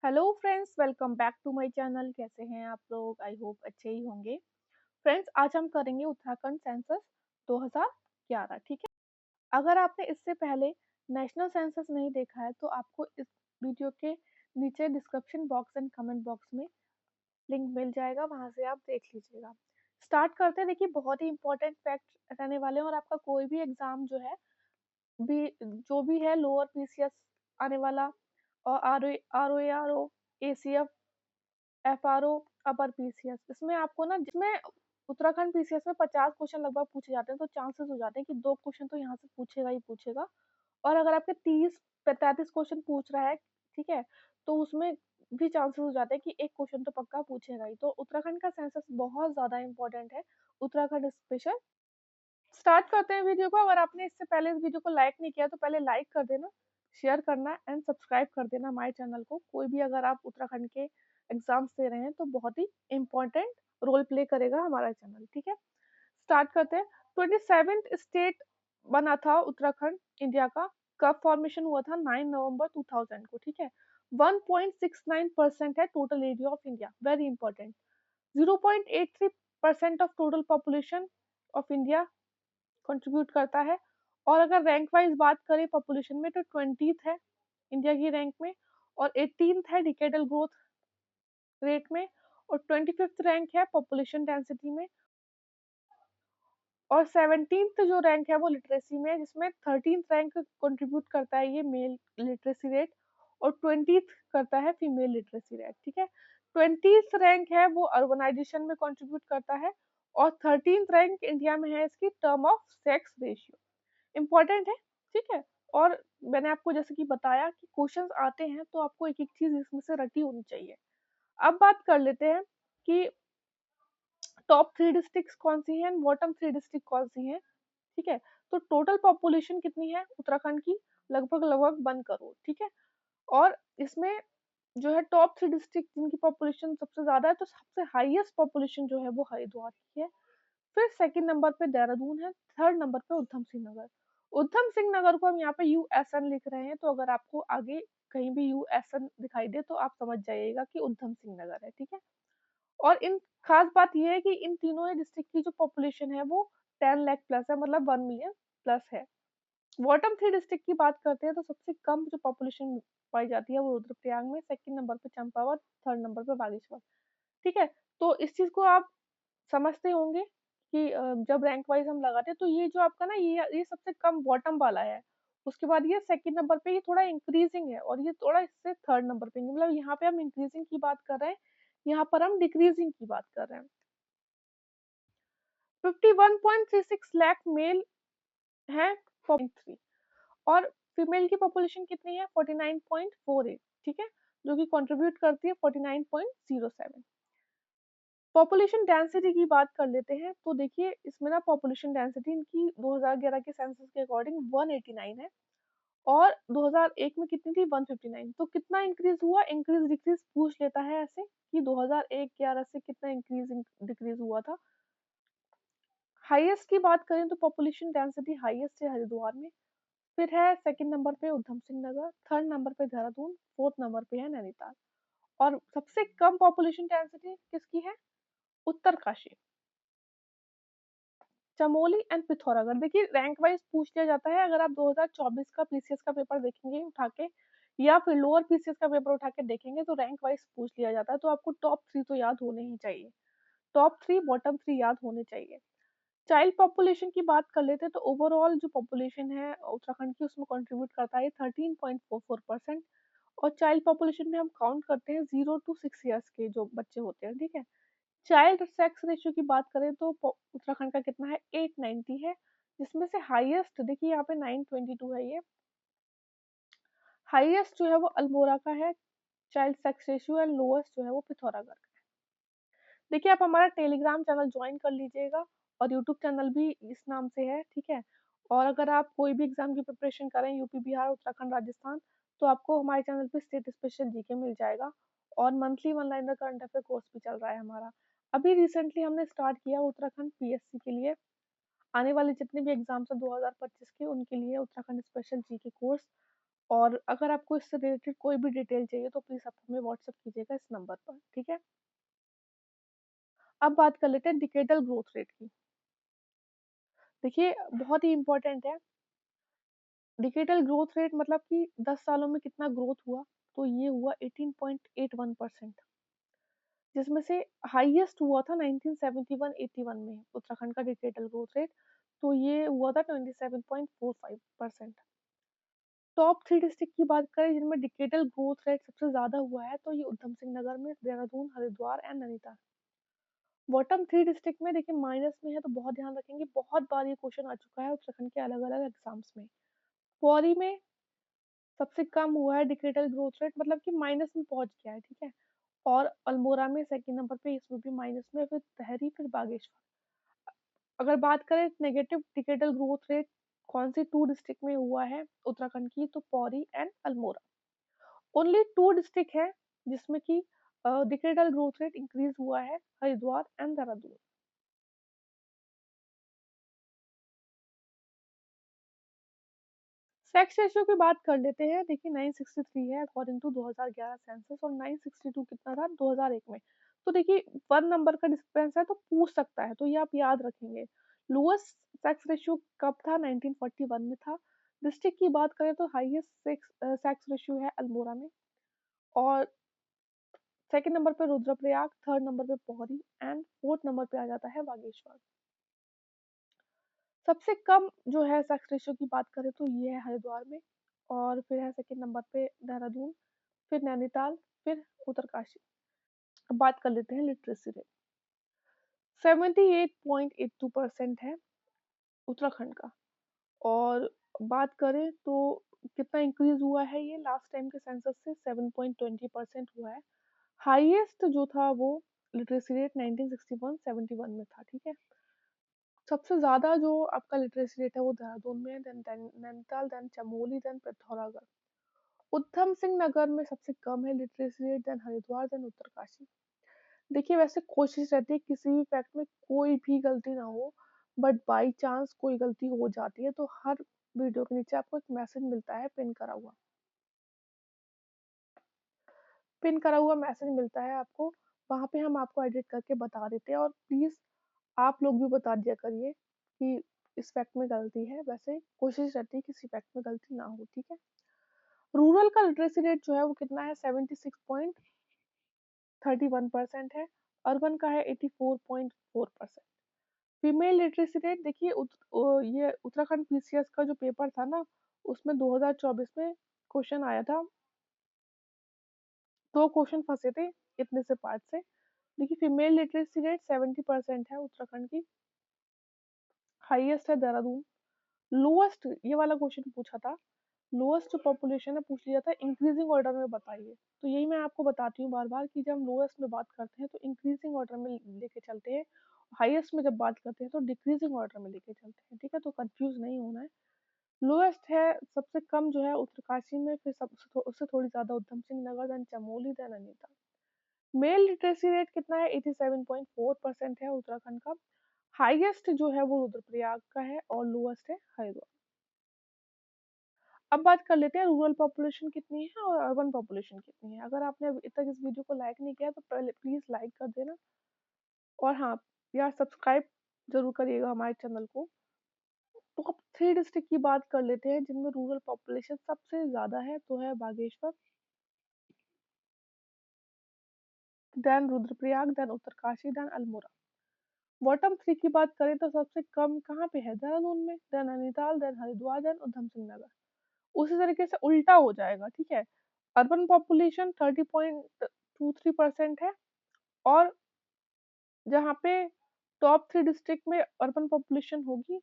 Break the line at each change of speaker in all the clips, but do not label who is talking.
Hello friends, welcome back to my channel. कैसे हैं आप लोग? आई होप अच्छे ही होंगे। फ्रेंड्स, आज हम करेंगे उत्तराखंड सेंसस 2011। ठीक है। अगर आपने इससे पहले नेशनल सेंसस नहीं देखा है तो आपको इस वीडियो के नीचे description box and comment box में लिंक मिल जाएगा, वहां से आप देख लीजिएगा। स्टार्ट करते हैं। देखिए, बहुत ही इंपॉर्टेंट फैक्ट रहने वाले हैं और आपका कोई भी एग्जाम जो भी है, लोअर पीसीएस आने वाला और R O ACF, FRO, upper PCS, इसमें आपको ना, जिसमें उत्तराखंड पीसीएस में 50 क्वेश्चन लगभग पूछे जाते हैं, तो चांसेस हो जाते हैं कि 2 क्वेश्चन तो यहाँ से पूछेगा ही पूछेगा। और अगर आपके 30-35 क्वेश्चन पूछ रहा है, ठीक है, तो उसमें भी चांसेस हो जाते हैं कि एक क्वेश्चन तो पक्का पूछेगा ही। तो उत्तराखंड का सेंसस बहुत ज्यादा इंपॉर्टेंट है, उत्तराखंड स्पेशल। स्टार्ट करते हैं वीडियो को। अगर आपने इससे पहले इस वीडियो को लाइक नहीं किया तो पहले लाइक कर देना, शेयर करना एंड सब्सक्राइब कर देना हमारे चैनल को। कोई भी अगर आप उत्तराखंड के एग्जाम्स दे रहे हैं तो बहुत ही इंपॉर्टेंट रोल प्ले करेगा हमारा चैनल। ठीक है, स्टार्ट करते हैं। 27th स्टेट बना था उत्तराखंड इंडिया का। कब फॉर्मेशन हुआ था? 9 नवंबर 2000 को। ठीक है। 1.69% है total area of India, very important. 0.83% of total population of India contribute करता है। और अगर रैंक वाइज बात करें पॉपुलेशन में तो 20th है इंडिया की रैंक में, और 18th है डिकेडल ग्रोथ रेट में, और 25th रैंक है पॉपुलेशन डेंसिटी में, और 17th जो रैंक है वो लिटरेसी में है, जिसमें 13th रैंक कंट्रीब्यूट करता है ये मेल लिटरेसी रेट, और 20th करता है फीमेल लिटरेसी रेट। ठीक है। 20th रैंक है वो अर्बनाइजेशन में कंट्रीब्यूट करता है, और 13th रैंक इंडिया में है इसकी term of sex ratio. Important है। ठीक है। और मैंने आपको जैसे कि बताया कि क्वेश्चंस आते हैं तो आपको एक एक चीज इसमें से रटी होनी चाहिए। अब बात कर लेते हैं कि टॉप 3 डिस्ट्रिक्ट कौन सी हैं, बॉटम 3 डिस्ट्रिक्ट कौन सी हैं। ठीक है। तो टोटल पॉपुलेशन कितनी है उत्तराखंड की? लगभग लगभग 1 करोड़। ठीक है। और इसमें जो है टॉप 3 डिस्ट्रिक्ट जिनकी पॉपुलेशन सबसे ज्यादा है, तो सबसे हाईएस्ट पॉपुलेशन जो है वो हरिद्वार की है। फिर सेकंड नंबर पे देहरादून है, थर्ड नंबर पे उधम सिंह नगर। उधम सिंह नगर को हम यहाँ पे यूएसएन लिख रहे हैं, तो अगर आपको आगे कहीं भी यूएसएन दिखाई दे तो आप समझ जाइएगा कि उधम सिंह नगर है। ठीक है। और इन खास बात यह है कि इन तीनों ही डिस्ट्रिक्ट की जो पॉपुलेशन है वो 10 लाख प्लस है, मतलब 1 मिलियन प्लस है। बॉटम 3 डिस्ट्रिक्ट की बात करते हैं तो सबसे कम जो पॉपुलेशन पाई जाती है वो रुद्रप्रयाग में, सेकंड नंबर पे चंपावत, थर्ड नंबर पे बागेश्वर। ठीक है। तो इस चीज को आप समझते होंगे कि जब रैंक वाइज हम लगाते हैं तो ये जो आपका ना, ये सबसे कम बॉटम वाला है। उसके बाद ये सेकंड नंबर पे, ये थोड़ा इंक्रीजिंग है, और ये थोड़ा इससे थर्ड नंबर पे, मतलब यहाँ पे हम इंक्रीजिंग की बात कर रहे हैं, यहाँ पर हम डिक्रीजिंग की बात कर रहे हैं। 51.36 लाख मेल है, 3, और फीमेल की पॉपुलेशन कितनी है? 49.48। ठीक है, जो कि कंट्रीब्यूट करती है 49.07। पॉपुलेशन डेंसिटी की बात कर लेते हैं तो देखिए, इसमें ना पॉपुलेशन डेंसिटी इनकी 2011 के सेंसस के अकॉर्डिंग 189 है, और 2001 में कितनी थी? 159। तो कितना इंक्रीज हुआ? इंक्रीज डिक्रीज पूछ लेता है ऐसे कि 2001-11 से कितना इंक्रीज डिक्रीज हुआ था। हाईएस्ट की बात करें तो पॉपुलेशन डेंसिटी हाईएस्ट है हरिद्वार में, फिर है सेकंड नंबर पे उधम सिंह नगर, थर्ड नंबर पे देहरादून, फोर्थ नंबर पे है नैनीताल। और सबसे कम पॉपुलेशन डेंसिटी किसकी है? उत्तरकाशी, चमोली एंड पिथौरागढ़। देखिए, रैंक वाइज पूछ लिया जाता है। अगर आप 2024 का पीसीएस का पेपर देखेंगे उठा के, या फिर लोअर पीसीएस का पेपर उठा के देखेंगे तो रैंक वाइज पूछ लिया जाता है, तो आपको टॉप 3 तो याद होने ही चाहिए। टॉप 3 बॉटम 3 याद होने चाहिए। चाइल्ड पॉपुलेशन की बात कर लेते हैं तो ओवरऑल जो पॉपुलेशन है उत्तराखंड की, उसमें कंट्रीब्यूट करता है 13.44%। और चाइल्ड पॉपुलेशन में हम काउंट करते हैं 0 to 6 ईयर्स के जो बच्चे होते हैं। ठीक है। चाइल्ड सेक्स रेशियो की बात करें तो उत्तराखंड का कितना है? 890 है, जिसमें से हाईएस्ट देखिए यहाँ पे 922 है। ये हाईएस्ट जो है वो अल्मोड़ा का है child sex ratio, and lowest जो है वो पिथौरागढ़ का है। देखिए, आप हमारा टेलीग्राम चैनल ज्वाइन कर लीजिएगा, और यूट्यूब चैनल भी इस नाम से है। ठीक है। और अगर आप कोई भी एग्जाम की प्रिपरेशन करें, यूपी, बिहार, उत्तराखंड, राजस्थान, तो आपको हमारे चैनल पे स्टेट स्पेशल जीके मिल जाएगा, और monthly one liner current affair course भी चल रहा है हमारा। अभी रिसेंटली हमने स्टार्ट किया उत्तराखंड पीएससी के लिए। आने वाले जितने भी एग्जाम्स हैं 2025 के, उनके लिए उत्तराखंड स्पेशल जीके कोर्स और अगर आपको इससे रिलेटेड कोई भी डिटेल चाहिए तो प्लीज़ आप हमें व्हाट्सएप कीजिएगा इस नंबर पर, ठीक है? अब बात कर लेते हैं डिकेडल ग्रोथ रेट की। देखिए बहुत ही इम्पोर्टेंट है। डिकेडल ग्रोथ रेट मतलब कि 10 सालों में कितना ग्रोथ हुआ, तो ये हुआ 18.81%, जिसमें से हाईएस्ट हुआ था 1971-81 में उत्तराखंड का डिकेडल ग्रोथ रेट, तो ये हुआ था 27.45%। टॉप 3 डिस्ट्रिक्ट की बात करें जिनमें डिकेडल ग्रोथ रेट सबसे ज़्यादा हुआ है, तो ये उधम सिंह नगर में, Dehradun, Haridwar and Nainital. Bottom 3 district में देखिए माइनस में है, तो बहुत ध्यान रखेंगे, बहुत बार ये क्वेश्चन आ चुका है उत्तराखंड के अलग-अलग एग्जाम्स में। पौरी में सबसे कम हुआ है डिकेडल ग्रोथ रेट, मतलब कि माइनस में पहुंच गया है, ठीक है? और अल्मोड़ा में सेकंड नंबर पे, इसमें भी माइनस में, फिर तहरी, फिर बागेश्वर। अगर बात करें नेगेटिव डिकेडल ग्रोथ रेट कौन सी 2 डिस्ट्रिक्ट में हुआ है उत्तराखंड की, तो Pauri and Almora. Only 2 district है जिसमें कि डिकेडल ग्रोथ रेट इंक्रीज हुआ है, Haridwar and Dehradun. Sex ratio की बात कर लेते हैं। देखिए 963 है अकॉर्डिंग टू 2011 सेंसस, और 962 कितना था 2001 में। तो देखिए 1 नंबर का डिफरेंस है, तो पूछ सकता है, तो ये आप याद रखेंगे। लोएस्ट सेक्स रेशियो कब था? 1941 में था। डिस्ट्रिक्ट की बात करें तो हाईएस्ट सेक्स रेशियो है अल्मोड़ा में, और सेकंड नंबर पे रुद्रप्रयाग, थर्ड नंबर पे पौड़ी एंड फोर्थ नंबर पे आ जाता है बागेश्वर। सबसे कम जो है सेक्स रेशियो की बात करें तो ये है हरिद्वार में, और फिर है सेकंड नंबर पे देहरादून, फिर नैनीताल, फिर उत्तरकाशी। अब बात कर लेते हैं लिटरेसी रेट। 78.82% है उत्तराखंड का। और बात करें तो कितना इंक्रीज हुआ है, ये लास्ट टाइम के सेंसस से 7.20% हुआ है। हाईएस्ट जो था वो लिटरेसी रेट 1961-71 में था, ठीक है? सबसे ज़्यादा जो आपका लिटरेसी रेट है वो देहरादून में है, then Nainital, then Chamoli, then Pithoragarh. Udham Singh Nagar में सबसे कम है literacy rate, then Haridwar, then Uttarkashi. देखिए वैसे कोशिश रहती है किसी भी फैक्ट में कोई भी गलती ना हो, बट बाई चांस कोई गलती हो जाती है, तो हर वीडियो के नीचे आपको एक मैसेज मिलता है पिन करा हुआ। पिन करा हुआ मैसेज मिलता है आपको, वहाँ पे हम आपको एडिट करके बता देते हैं, और प्लीज़ आप लोग भी बता दिया करिए कि इस फैक्ट में गलती है। वैसे कोशिश रहती है किसी फैक्ट में गलती ना हो, ठीक है? रूरल का लिटरेसी रेट जो है वो कितना है? 76.31% है। अर्बन का है 84.4%। फीमेल लिटरेसी रेट देखिए ये उत्तराखंड पीसीएस का जो पेपर था ना, उसमें 2024 में क्वेश्चन आया था। 2 क्वेश्चन फंसे थे इतने से पार्ट से। देखिए फीमेल लिटरेसी रेट 70% है उत्तराखंड की। हाईएस्ट है देहरादून। लोएस्ट ये वाला क्वेश्चन पूछा था, लोएस्ट जो पॉपुलेशन है पूछ लिया था, इंक्रीजिंग ऑर्डर में बताइए। तो यही मैं आपको बताती हूँ बार बार कि जब हम लोएस्ट में बात करते हैं तो इंक्रीजिंग ऑर्डर में लेके चलते हैं, हाईएस्ट में जब बात करते हैं तो डिक्रीजिंग ऑर्डर में लेके चलते हैं, ठीक है? तो कंफ्यूज नहीं होना है। लोएस्ट है सबसे कम जो है उत्तरकाशी में, फिर सबसे उससे थोड़ी ज्यादा Udham Singh Nagar, then Chamoli, then Nainital. Male literacy rate कितना है? 87.4% है उत्तराखंड का। हाईएस्ट जो है वो रुद्रप्रयाग का है, और लोएस्ट है हरिद्वार। अब बात कर लेते हैं रूरल पॉपुलेशन कितनी है और अर्बन पॉपुलेशन कितनी है। अगर आपने अभी तक इस वीडियो को लाइक नहीं किया तो पहले प्लीज लाइक कर देना, और हाँ यार सब्सक्राइब जरूर करिएगा हमारे चैनल को। टॉप 3 डिस्ट्रिक्ट की बात कर लेते हैं जिनमें रूरल पॉपुलेशन सबसे ज्यादा है, तो है Bageshwar, then Rudraprayag, then Uttarkashi, then Almora. Bottom 3 की बात करें तो सबसे कम कहाँ पे है? देहरादून में, then Nainital, then Haridwar, then Udham Singh Nagar. उसी तरीके से उल्टा हो जाएगा, ठीक है? अर्बन पॉपुलेशन 30.23% है, और जहाँ पे टॉप 3 डिस्ट्रिक्ट में अर्बन पॉपुलेशन होगी,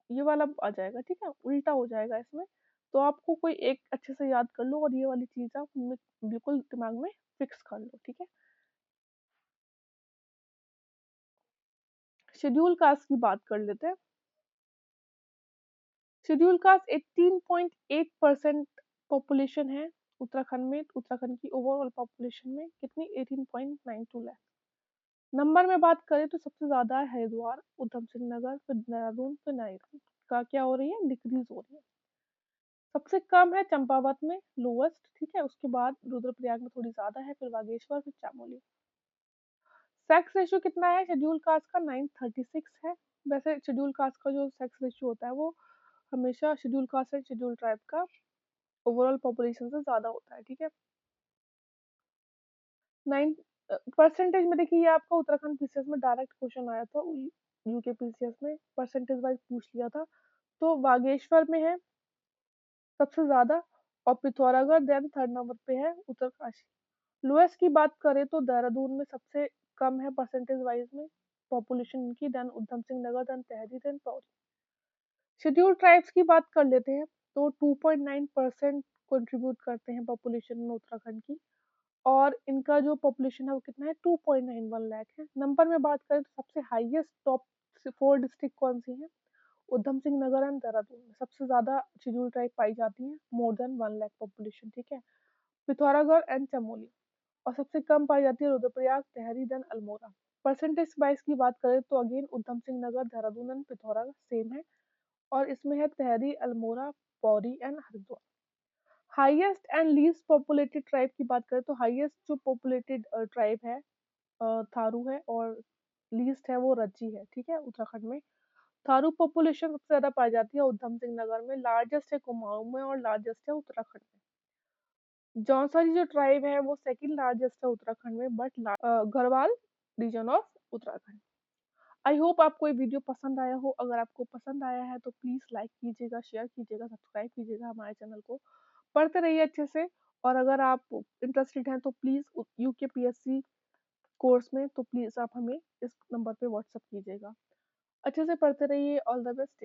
ये वाला आ जाएगा, ठीक है? उल्टा हो जाएगा इसमें। तो आपको कोई एक अच्छे से याद कर लो, और ये वाली चीज़ आप बिल्कुल दिमाग में फिक्स कर लो, ठीक है? शेड्यूल कास्ट की बात कर लेते हैं। शेड्यूल कास्ट 18.8% पॉपुलेशन है उत्तराखंड में। उत्तराखंड की ओवरऑल पॉपुलेशन में कितनी? 18.92 लाख। नंबर में बात करें तो सबसे ज्यादा है हरिद्वार, उधम सिंह नगर, फिर देहरादून, फिर नैनीताल। का क्या हो रही है? डिक्रीज हो रही है। सबसे कम है चंपावत में, लोवेस्ट, ठीक है। उसके बाद रुद्रप्रयाग में थोड़ी ज्यादा है, फिर बागेश्वर, फिर चामोली। सेक्स रेशियो कितना है शेड्यूल कास्ट का? 936 है। वैसे शेड्यूल कास्ट का जो सेक्स रेशियो होता है वो हमेशा schedule caste and schedule tribe का ओवरऑल पॉपुलेशन से ज्यादा होता है, ठीक है। 9 परसेंटेज में देखिए, ये आपका उत्तराखंड पीसीएस में डायरेक्ट क्वेश्चन आया था, यूके पीसीएस में परसेंटेज वाइज पूछ लिया था। तो बागेश्वर में है सबसे ज्यादा, और पिथौरागढ़ देन थर्ड नंबर पे है उत्तरकाशी। लोएस्ट की बात करें तो देहरादून में सबसे कम है परसेंटेज वाइज में पॉपुलेशन इनकी, देन उधम सिंह नगर, देन तहरी, देन पौड़ी। शेड्यूल ट्राइब्स की बात कर लेते हैं तो 2.9% कंट्रीब्यूट करते हैं पॉपुलेशन में उत्तराखंड की, और इनका जो पॉपुलेशन है वो कितना है? 2.91 लाख है। नंबर में बात करें तो सबसे हाईएस्ट टॉप 4 डिस्ट्रिक्ट कौन सी है? उधम सिंह नगर एंड देहरादून में सबसे ज्यादा शेड्यूल ट्राइब पाई जाती है, मोर देन 1 लाख पॉपुलेशन, ठीक है। पिथौरागढ़ एंड चमोली, और सबसे कम पाई जाती है Rudraprayag, Tehri, then Almora. Percentage wise की बात करें तो again Udham Singh Nagar, Dehradun and Pithoragarh same है, और इसमें है Tehri, Almora, Pauri and Haridwar. Highest and least populated tribe की बात करें तो हाईएस्ट जो पॉपुलेटेड ट्राइब है थारू है, और लीस्ट है वो रज्जी है, ठीक है, उत्तराखंड में। थारू पॉपुलेशन सबसे ज्यादा पाई जाती है उधम सिंह नगर में, लार्जेस्ट है कुमाऊं में, और लार्जेस्ट है उत्तराखंड में। जौनसारी जो ट्राइब है वो सेकंड लार्जेस्ट है उत्तराखंड में, but Garhwal region of Uttarakhand. I hope आपको ये वीडियो पसंद आया हो। अगर आपको पसंद आया है तो प्लीज लाइक कीजिएगा, शेयर कीजिएगा, सब्सक्राइब कीजिएगा हमारे चैनल को। पढ़ते रहिए अच्छे से, और अगर आप इंटरेस्टेड हैं तो प्लीज यूके पीएससी कोर्स में, तो प्लीज आप हमें इस नंबर पे व्हाट्सअप कीजिएगा। अच्छे से पढ़ते रहिए। All the best.